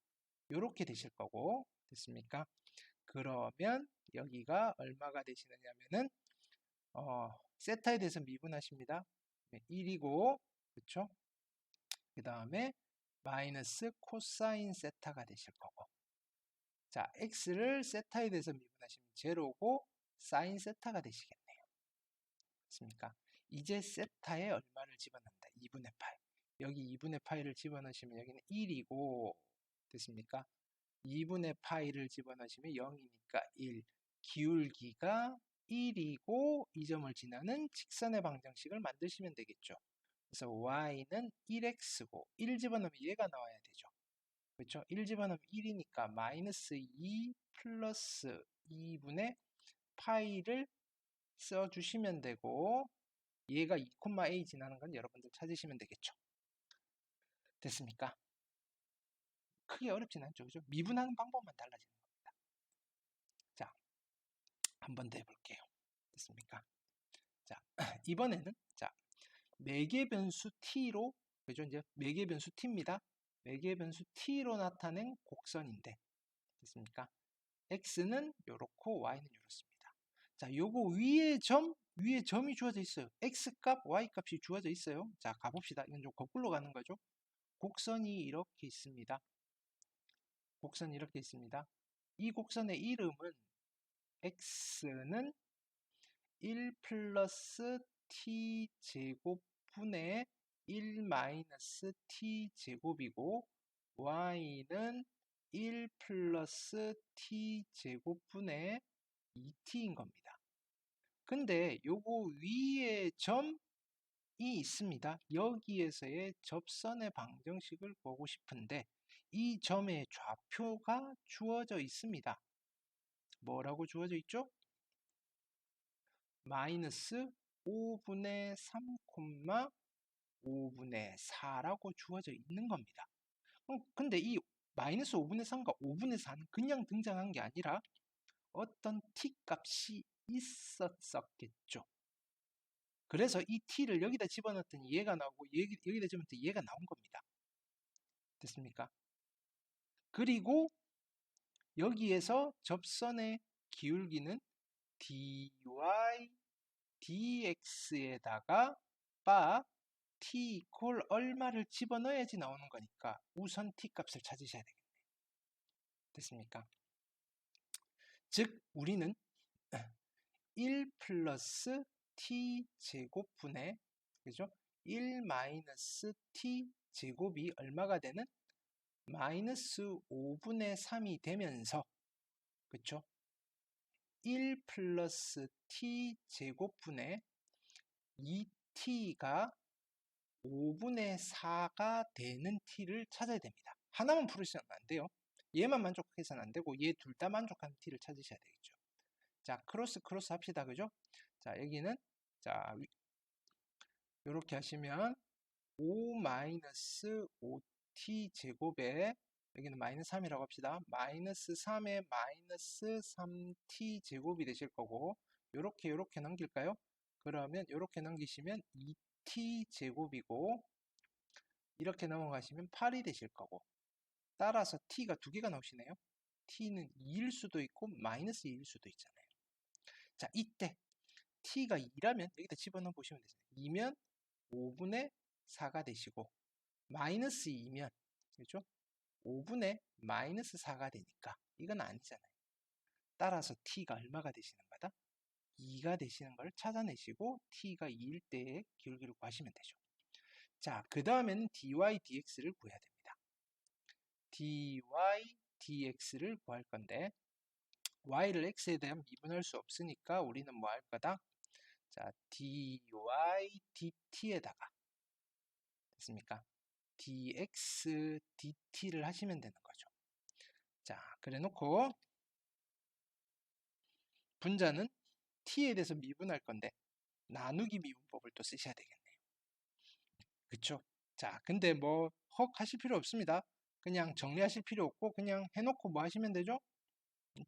A: 이렇게 되실 거고 됐습니까? 그러면 여기가 얼마가 되시느냐면은 세타에 대해서 미분하십니다. 1이고 그쵸? 그 다음에 마이너스 코사인 세타가 되실 거고 자 x를 세타에 대해서 미분하시면 제로고 사인 세타가 되시겠네요. 됐습니까? 이제 세타에 얼마를 집어넣는다? 2분의 파이. 여기 2분의 파이를 집어넣으시면 여기는 1이고 됐습니까? 2분의 파이를 집어넣으시면 0이니까 1. 기울기가 1이고 이 점을 지나는 직선의 방정식을 만드시면 되겠죠. 그래서 y는 1x고 1 집어넣으면 얘가 나와야 되죠. 그렇죠? 1 집어넣으면 1이니까 마이너스 2 플러스 2분의 파이를 써주시면 되고 얘가 2,a 지나는 건 여러분들 찾으시면 되겠죠. 됐습니까? 크게 어렵진 않죠. 그죠? 미분하는 방법만 달라지는 겁니다. 자, 한 번 더 해볼게요. 됐습니까? 자, 이번에는 자, 매개 변수 t로 그죠? 이제 매개 변수 t입니다. 매개 변수 t로 나타낸 곡선인데 됐습니까? x는 요렇고 y는 요렇습니다. 자, 요거 위에 점이 주어져 있어요. x값, y값이 주어져 있어요. 자, 가봅시다. 이건 좀 거꾸로 가는 거죠. 곡선이 이렇게 있습니다. 곡선이 이렇게 있습니다. 이 곡선의 이름은 x는 1 플러스 t 제곱분의 1 마이너스 t 제곱이고 y는 1 플러스 t 제곱분의 2t인 겁니다. 근데 요거 위에 점이 있습니다. 여기에서의 접선의 방정식을 보고 싶은데 이 점의 좌표가 주어져 있습니다. 뭐라고 주어져 있죠? 마이너스 5분의 3, 5분의 4라고 주어져 있는 겁니다. 근데 이 마이너스 5분의 3과 5분의 4는 그냥 등장한 게 아니라 어떤 t 값이 있었겠죠. 그래서 이 t를 여기다 집어넣었더니 얘가 나오고 여기다 집어넣었더니 얘가 나온 겁니다. 됐습니까? 그리고 여기에서 접선의 기울기는 dy dx에다가 바 t 이퀄 얼마를 집어넣어야지 나오는 거니까 우선 t 값을 찾으셔야 되겠네요. 됐습니까? 즉 우리는 1 플러스 t 제곱분의 그죠? 1 마이너스 t 제곱이 얼마가 되는? 마이너스 5분의 3이 되면서 그쵸? 1 플러스 t 제곱분의 2t가 5분의 4가 되는 t를 찾아야 됩니다. 하나만 풀으시면 안 돼요. 얘만 만족해서는 안 되고 얘 둘 다 만족하는 t를 찾으셔야 되겠죠. 자, 크로스 합시다. 그죠? 자, 여기는 자, 이렇게 하시면 5 마이너스 5t 제곱에 여기는 마이너스 3이라고 합시다. 마이너스 3에 마이너스 3t 제곱이 되실 거고 요렇게 넘길까요? 그러면 요렇게 넘기시면 2t 제곱이고 이렇게 넘어가시면 8이 되실 거고 따라서 t가 두 개가 나오시네요. t는 2일 수도 있고 마이너스 2일 수도 있잖아요. 자, 이때 t가 2라면 여기다 집어넣어 보시면 되죠. 2면 5분의 4가 되시고 마이너스 2면 그렇죠? 5분의 마이너스 4가 되니까 이건 아니잖아요. 따라서 t가 얼마가 되시는 거다? 2가 되시는 걸 찾아내시고 t가 2일 때의 기울기를 구하시면 되죠. 자, 그 다음에는 dy dx를 구해야 됩니다. dy dx를 구할 건데 y를 x에 대한 미분할 수 없으니까 우리는 뭐 할 거다? 자, dy dt에다가 됐습니까? dx dt를 하시면 되는 거죠. 자, 그래 놓고 분자는 t에 대해서 미분할 건데 나누기 미분법을 또 쓰셔야 되겠네요. 그쵸? 자, 근데 뭐 헉 하실 필요 없습니다. 그냥 정리하실 필요 없고 그냥 해놓고 뭐 하시면 되죠?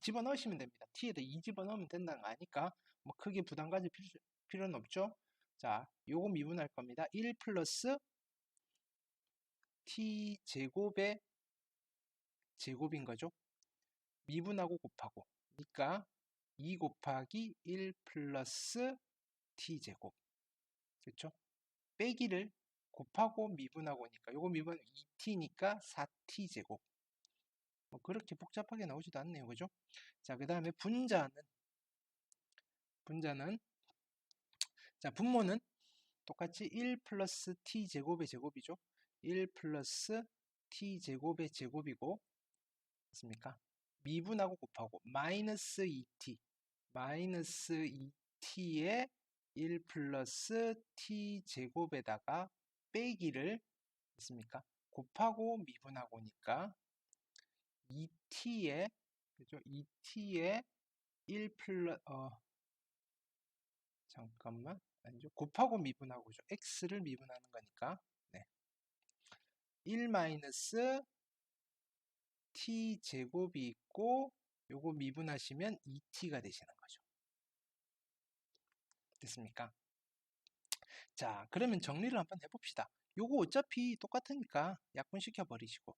A: 집어넣으시면 됩니다. t에다 2 집어넣으면 된다는 거 아니까 뭐 크게 부담 가질 필요는 없죠? 자, 요거 미분할 겁니다. 1 플러스 t 제곱의 제곱인 거죠. 미분하고 곱하고 그러니까 2 곱하기 1 플러스 t 제곱 그렇죠? 빼기를 곱하고 미분하고니까 요거 미분 2t니까 4t 제곱 뭐 그렇게 복잡하게 나오지도 않네요. 그죠? 자, 그 다음에 분자는 자, 분모는 똑같이 1 플러스 t 제곱의 제곱이죠. 1 플러스 t 제곱의 제곱이고 맞습니까? 미분하고 곱하고 마이너스 2t 마이너스 2t에 1 플러스 t 제곱에다가 빼기를 했습니까? 곱하고 미분하고니까 2t에 그죠? 2t에 1 플러스 잠깐만 아니죠? 곱하고 미분하고죠. x를 미분하는 거니까 네. 1 마이너스 t 제곱이 있고 요거 미분하시면 2t가 되시는 거죠. 됐습니까? 자, 그러면 정리를 한번 해봅시다. 요거 어차피 똑같으니까 약분시켜 버리시고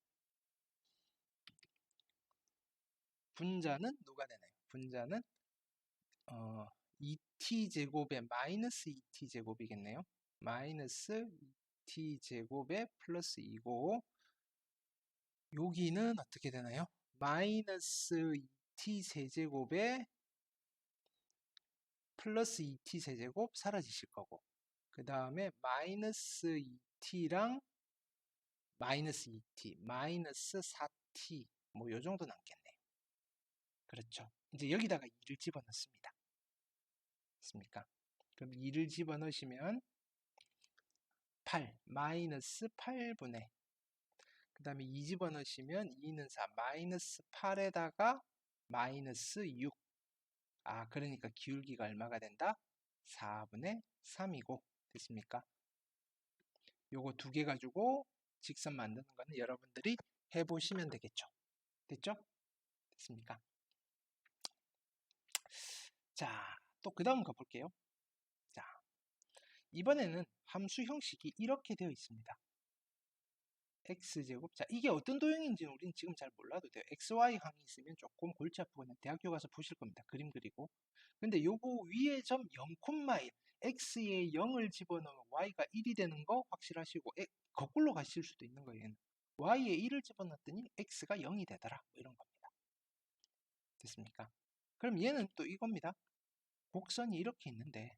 A: 분자는 누가 되나요? 분자는 2t제곱에 마이너스 2t제곱이겠네요. 마이너스 2t제곱에 플러스 2고 여기는 어떻게 되나요? 마이너스 2t 세제곱에 플러스 2t 세제곱 사라지실 거고 그 다음에 마이너스 2t랑 마이너스 2t, 마이너스 4t 뭐 요 정도 남겠네요. 그렇죠. 이제 여기다가 2를 집어넣습니다. 됐습니까? 그럼 2를 집어넣으시면 8, 마이너스 8분의 그 다음에 2 집어넣으시면 2는 4, 마이너스 8에다가 마이너스 6 그러니까 기울기가 얼마가 된다? 4분의 3이고 됐습니까? 요거 두 개 가지고 직선 만드는 거는 여러분들이 해보시면 되겠죠. 됐죠? 됐습니까? 자, 또 그 다음 가볼게요. 자, 이번에는 함수 형식이 이렇게 되어 있습니다. x제곱. 자, 이게 어떤 도형인지는 우리는 지금 잘 몰라도 돼요. xy 항이 있으면 조금 골치 아프고 그냥 대학교 가서 보실 겁니다. 그림 그리고. 근데 요거 위에 점 0,1 x에 0을 집어넣으면 y가 1이 되는 거 확실하시고 거꾸로 가실 수도 있는 거예요. 얘는. y에 1을 집어넣었더니 x가 0이 되더라. 뭐 이런 겁니다. 됐습니까? 그럼 얘는 또 이겁니다. 곡선이 이렇게 있는데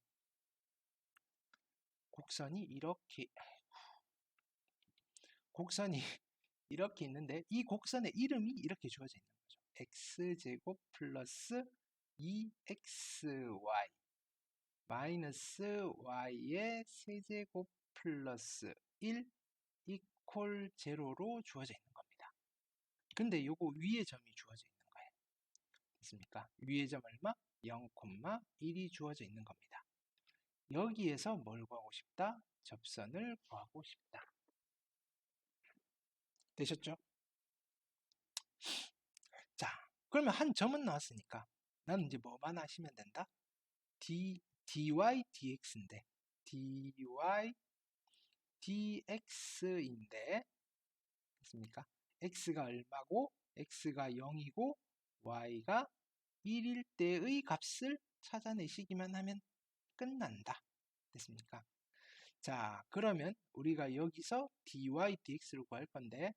A: 곡선이 이렇게 이 곡선의 이름이 이렇게 주어져 있는 거죠. x제곱 플러스 2xy 마이너스 y의 세제곱 플러스 1 이퀄 제로로 주어져 있는 겁니다. 근데 요거 위에 점이 주어져 있는 거예요. 됐습니까? 위에 점 얼마? 0,1이 주어져 있는 겁니다. 여기에서 뭘 구하고 싶다? 접선을 구하고 싶다. 되셨죠? 자, 그러면 한 점은 나왔으니까 나는 이제 뭐만 하시면 된다? dy dx인데 dy dx인데 됐습니까? x가 얼마고 x가 0이고 y가 1일 때의 값을 찾아내시기만 하면 끝난다. 됐습니까? 자, 그러면 우리가 여기서 dy dx를 구할 건데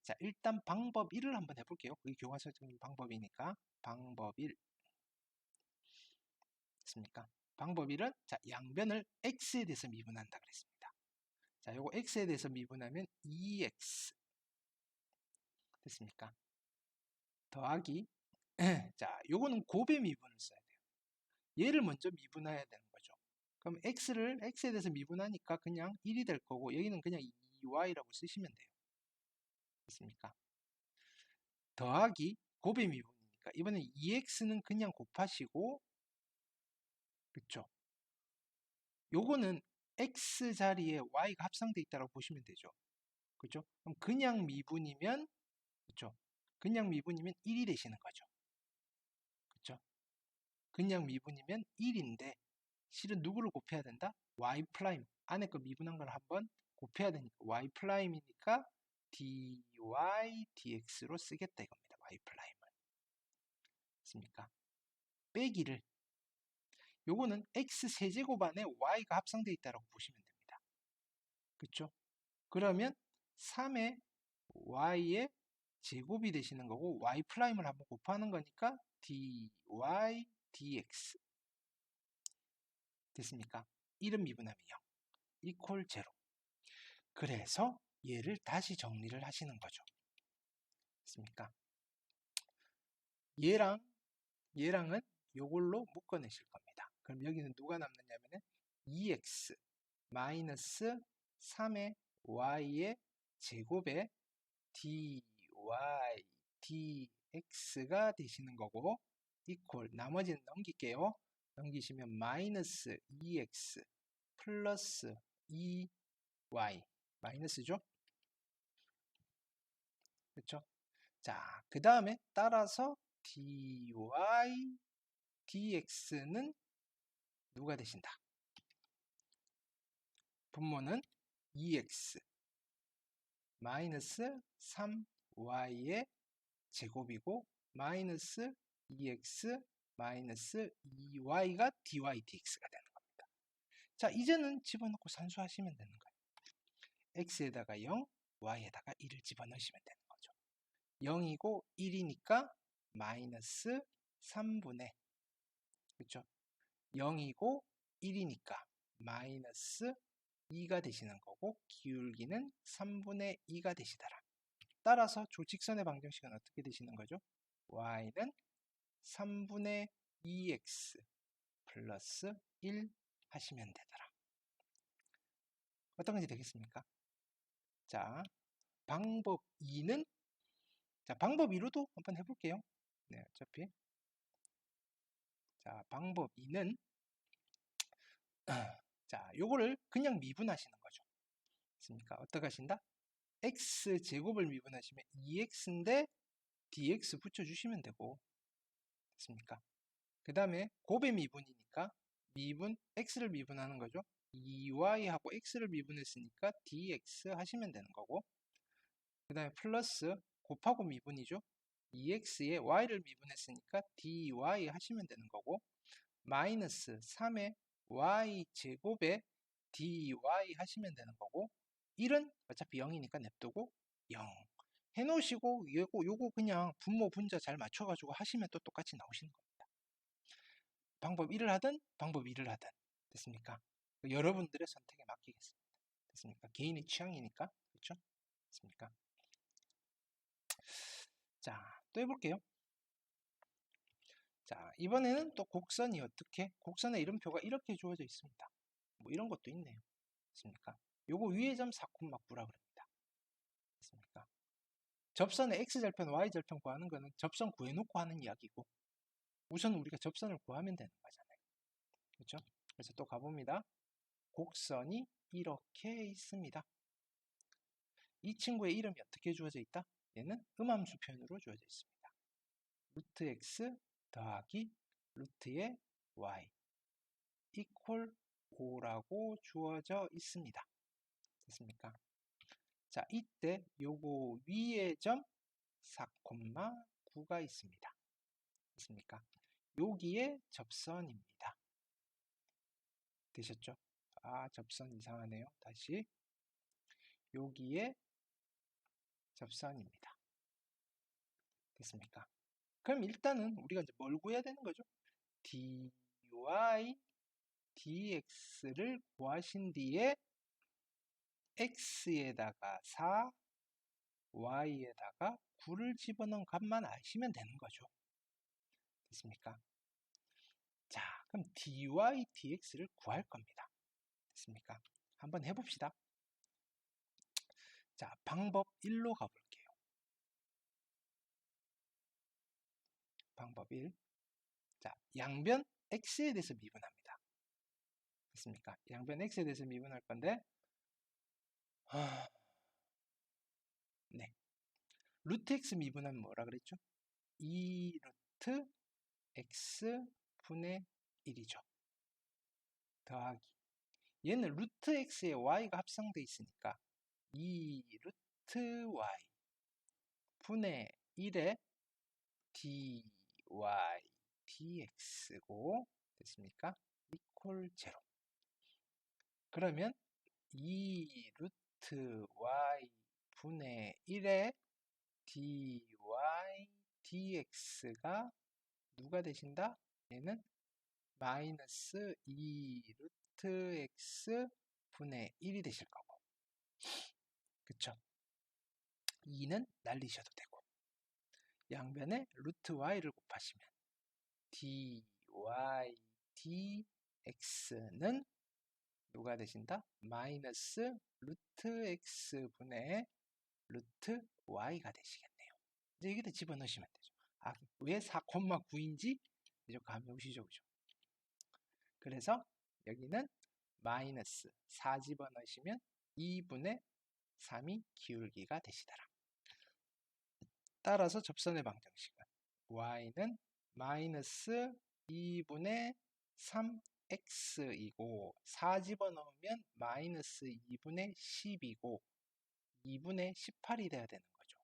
A: 자, 일단 방법 1을 한번 해볼게요. 그게 교과서적인 방법이니까 방법 1 됐습니까? 방법 1은 자, 양변을 x에 대해서 미분한다 그랬습니다. 자, 요거 x에 대해서 미분하면 2x 됐습니까? 더하기 자, 요거는 곱의 미분을 써야 돼요. 얘를 먼저 미분해야 되는 거죠. 그럼 x에 대해서 미분하니까 그냥 1이 될 거고 여기는 그냥 2y라고 쓰시면 돼요. 됐습니까? 더하기 곱의 미분이니까 이번엔 2x는 그냥 곱하시고 그쵸? 요거는 x 자리에 y가 합성되어 있다고 보시면 되죠. 그죠? 그럼 그냥 미분이면 그쵸? 그냥 미분이면 1이 되시는 거죠. 그쵸? 그냥 미분이면 1인데 실은 누구를 곱해야 된다? y 프라임 안에 거 미분한 걸 한번 곱해야 되니까 y 프라임이니까 dy dx로 쓰겠다 이겁니다. y 프라임을 습니까? 빼기를 요거는 x 세제곱 안에 y가 합성되어 있다고 보시면 됩니다. 그쵸? 그러면 3의 y의 제곱이 되시는 거고 y 프라임을 한번 곱하는 거니까 dy dx 됐습니까? 이름 미분하면 0 이퀄 제로. 그래서 얘를 다시 정리를 하시는 거죠. 됐습니까? 얘랑은 요걸로 묶어내실 겁니다. 그럼 여기는 누가 남느냐면은 2x 마이너스 3의 y의 제곱에 dy dx가 되시는 거고 이퀄 나머지는 넘길게요. 넘기시면 마이너스 2x 플러스 2y 마이너스죠? 그렇죠? 자, 그 다음에 따라서 dy dx는 누가 되신다? 분모는 2x 마이너스 3y의 제곱이고 마이너스 2x 마이너스 2y가 dy dx가 되는 겁니다. 자, 이제는 집어넣고 산수하시면 되는 거예요. x에다가 0, y에다가 1을 집어넣으시면 되는 거죠. 0이고 1이니까 마이너스 3분의 그렇죠? 0이고 1이니까 마이너스 2가 되시는 거고 기울기는 3분의 2가 되시더라. 따라서 조직선의 방정식은 어떻게 되시는 거죠? y는 3분의 2x 플러스 1 하시면 되더라. 어떤 건지 되겠습니까? 자, 방법 2는 자, 방법 2로도 한번 해볼게요. 네, 어차피 자, 방법 2는 자, 요거를 그냥 미분하시는 거죠. 맞습니까? 어떻게 하신다? x 제곱을 미분하시면 2x인데 dx 붙여주시면 되고 됐습니까? 그 다음에 곱의 미분이니까 미분 x를 미분하는 거죠. 2y하고 x를 미분했으니까 dx 하시면 되는 거고 그 다음에 플러스 곱하고 미분이죠. 2x에 y를 미분했으니까 dy 하시면 되는 거고 마이너스 3의 y 제곱에 dy 하시면 되는 거고 1은 어차피 0이니까 냅두고 0 해놓으시고 요거 그냥 분모 분자 잘 맞춰가지고 하시면 또 똑같이 나오시는 겁니다. 방법 1을 하든 방법 2를 하든 됐습니까? 여러분들의 선택에 맡기겠습니다. 됐습니까? 개인의 취향이니까 그렇죠? 됐습니까? 자, 또 해볼게요. 자, 이번에는 또 곡선이 어떻게? 곡선의 이름표가 이렇게 주어져 있습니다. 뭐 이런 것도 있네요. 됐습니까? 요거 위의 점 4,9라 그럽니다. 됐습니까? 접선의 x절편, y절편 구하는 거는 접선 구해놓고 하는 이야기고 우선 우리가 접선을 구하면 되는 거잖아요. 그렇죠? 그래서 또 가봅니다. 곡선이 이렇게 있습니다. 이 친구의 이름이 어떻게 주어져 있다? 얘는 음함수 표현으로 주어져 있습니다. 루트 x 더하기 루트의 y 이퀄 5라고 주어져 있습니다. 됐습니까? 자, 이때 요거 위의 점 4,9가 있습니다. 됐습니까? 여기에 접선입니다. 되셨죠? 아, 접선 이상하네요. 다시 여기에 접선입니다. 됐습니까? 그럼 일단은 우리가 이제 뭘 구해야 되는 거죠? dy dx를 구하신 뒤에 x에다가 4, y에다가 9를 집어넣은 값만 아시면 되는 거죠. 됐습니까? 자, 그럼 dy dx를 구할 겁니다. 됐습니까? 한번 해봅시다. 자, 방법 1로 가볼게요. 방법 1. 자, 양변 x에 대해서 미분합니다. 됐습니까? 양변 x에 대해서 미분할 건데 네. 루트 x 미분하면 뭐라 그랬죠? 2 루트 x 분의 1이죠. 더하기 얘는 루트 x에 y가 합성되어 있으니까 2 루트 y 분의 1에 dy dx고 됐습니까? 이퀄 0 그러면 2 루트 y 분의 1에 dy dx가 누가 되신다? 얘는 마이너스 2 루트 x 분의 1이 되실 거고 그쵸? 2는 날리셔도 되고 양변에 루트 y를 곱하시면 dy y dx는 누가 되신다? 마이너스 루트 x분의 루트 y가 되시겠네요. 이제 여기다 집어넣으시면 되죠. 아, 왜 4,9인지 이제 감이 오시죠, 그죠? 그래서 여기는 마이너스 4 집어넣으시면 2분의 3이 기울기가 되시더라. 따라서 접선의 방정식은 y는 마이너스 2분의 3x이고 4 집어넣으면 마이너스 2분의 10이고 2분의 18이 돼야 되는 거죠.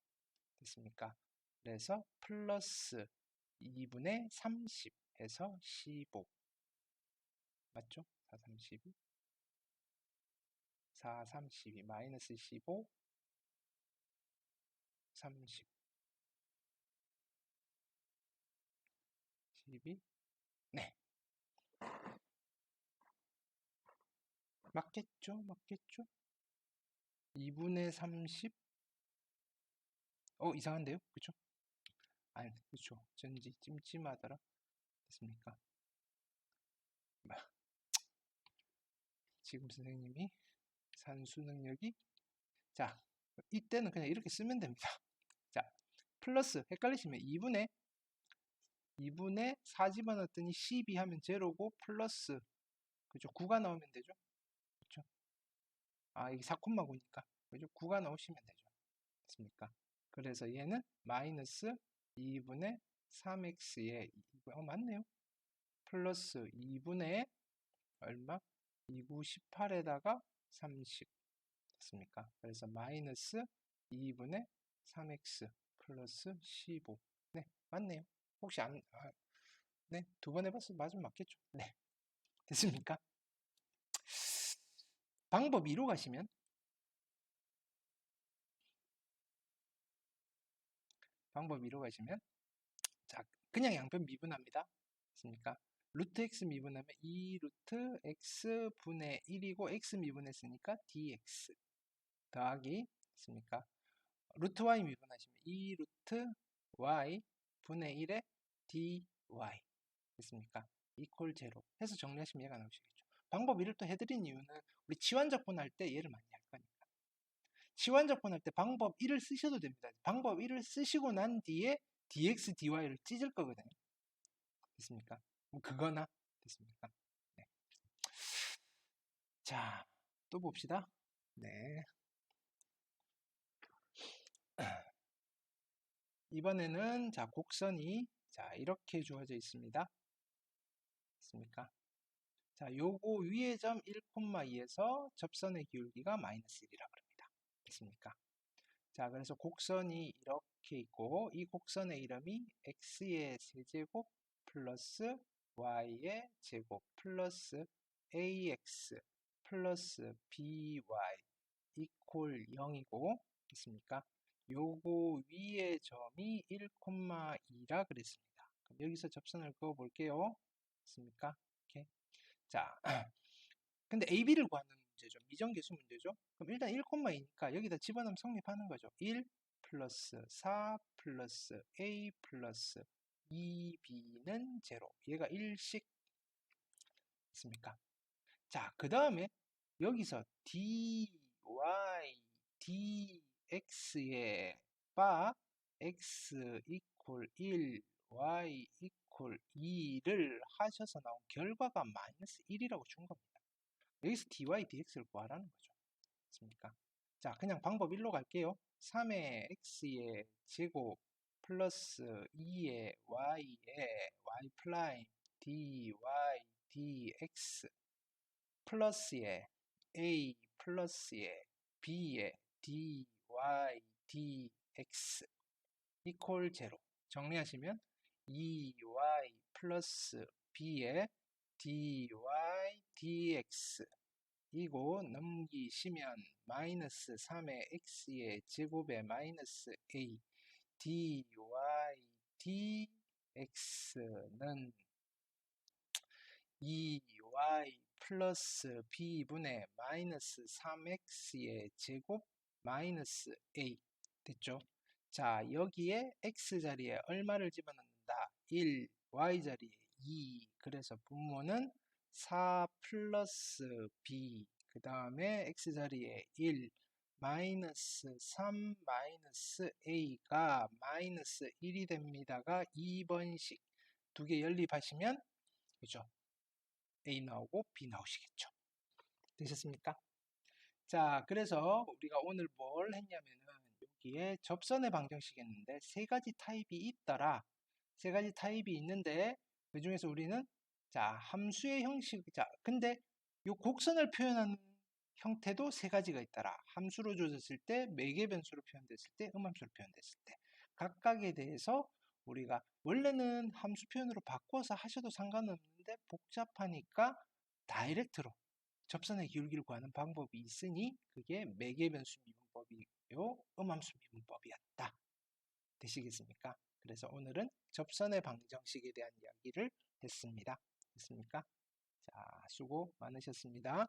A: 됐습니까? 그래서 플러스 2분의 30 해서 15 맞죠? 4, 32 4, 32 마이너스 15 30 12 네, 맞겠죠? 맞겠죠? 2분의 30 이상한데요? 그쵸? 아니, 그쵸. 전지 찜찜하더라. 됐습니까? 지금 선생님이 산수 능력이 자, 이때는 그냥 이렇게 쓰면 됩니다. 자, 플러스 헷갈리시면 2분의 4 집어넣었더니 12 하면 제로고 플러스 그죠? 9가 나오면 되죠? 그쵸? 아, 이게 4,9니까 그죠? 9가 나오시면 되죠. 됐습니까? 그래서 얘는 마이너스 2분의 3x에 맞네요. 플러스 2분의 얼마? 2, 9, 18에다가 30 됐습니까? 그래서 마이너스 2분의 3x 플러스 15 네, 맞네요. 혹시 네, 두 번 해봤으면 맞으면 맞겠죠? 네, 됐습니까? 방법 2로 가시면 자, 그냥 양변 미분합니다. 됐습니까? 루트 x 미분하면 2 루트 x 분의 1이고 x 미분했으니까 dx 더하기 됐습니까? 루트 y 미분하시면 2 루트 y 분의 1에 dy 됐습니까? 이퀄 제로 해서 정리하시면 얘가 나오시겠죠. 방법 1을 또 해드린 이유는 우리 치환적분 할 때 얘를 많이 할 거니까. 치환적분 할 때 방법 1을 쓰셔도 됩니다. 방법 1을 쓰시고 난 뒤에 dx, dy를 찢을 거거든요. 됐습니까? 뭐 그거나 됐습니까? 네. 자, 또 봅시다. 네. 이번에는 자, 곡선이 자, 이렇게 주어져 있습니다. 됐습니까? 자, 요거 위의 점 1,2에서 접선의 기울기가 마이너스 1이라고 합니다. 됐습니까? 자, 그래서 곡선이 이렇게 있고 이 곡선의 이름이 x의 세제곱 플러스 y의 제곱 플러스 ax 플러스 by 이퀄 0이고 됐습니까? 요거 위의 점이 1,2라 그랬습니다. 그럼 여기서 접선을 그어 볼게요. 됐습니까? 이렇게. 자, 근데 AB를 구하는 문제죠. 미정계수 문제죠. 그럼 일단 1,2니까 여기다 집어넣으면 성립하는 거죠. 1 플러스 4 플러스 A 플러스 2B는 제로. 얘가 1씩 있습니까? 자, 그 다음에 여기서 dy, dx의 바 x 이퀄 1, y 이퀄 2를 하셔서 나온 결과가 마이너스 1이라고 준 겁니다. 여기서 dy, dx를 구하라는 거죠. 맞습니까? 자, 그냥 방법 1로 갈게요. 3의 x의 제곱 플러스 2의 y의 y 프라임 dy, dx 플러스의 a 플러스의 b의 dy, dx 이퀄 제로 정리하시면 2y 플러스 b의 dy, dx 이고 넘기시면 마이너스 3의 x의 제곱에 마이너스 a dy, dx는 2y 플러스 b분의 마이너스 3x의 제곱 마이너스 a 됐죠? 자, 여기에 x자리에 얼마를 집어넣는다? 1, y자리에 2. 그래서 분모는 4 플러스 b. 그 다음에 x자리에 1. 마이너스 3 마이너스 a가 마이너스 1이 됩니다가 2번식 두 개 연립하시면 그죠? a 나오고 b 나오시겠죠. 되셨습니까? 자, 그래서 우리가 오늘 뭘 했냐면은 여기에 접선의 방정식이었는데 세 가지 타입이 있더라. 세 가지 타입이 있는데 그 중에서 우리는 자, 함수의 형식, 자, 근데 요 곡선을 표현하는 형태도 세 가지가 있더라. 함수로 줘졌을 때, 매개 변수로 표현됐을 때, 음함수로 표현됐을 때. 각각에 대해서 우리가 원래는 함수 표현으로 바꿔서 하셔도 상관없는데 복잡하니까 다이렉트로 접선의 기울기를 구하는 방법이 있으니 그게 매개변수 미분법이요, 음함수 미분법이었다. 되시겠습니까? 그래서 오늘은 접선의 방정식에 대한 이야기를 했습니다. 됐습니까? 자, 수고 많으셨습니다.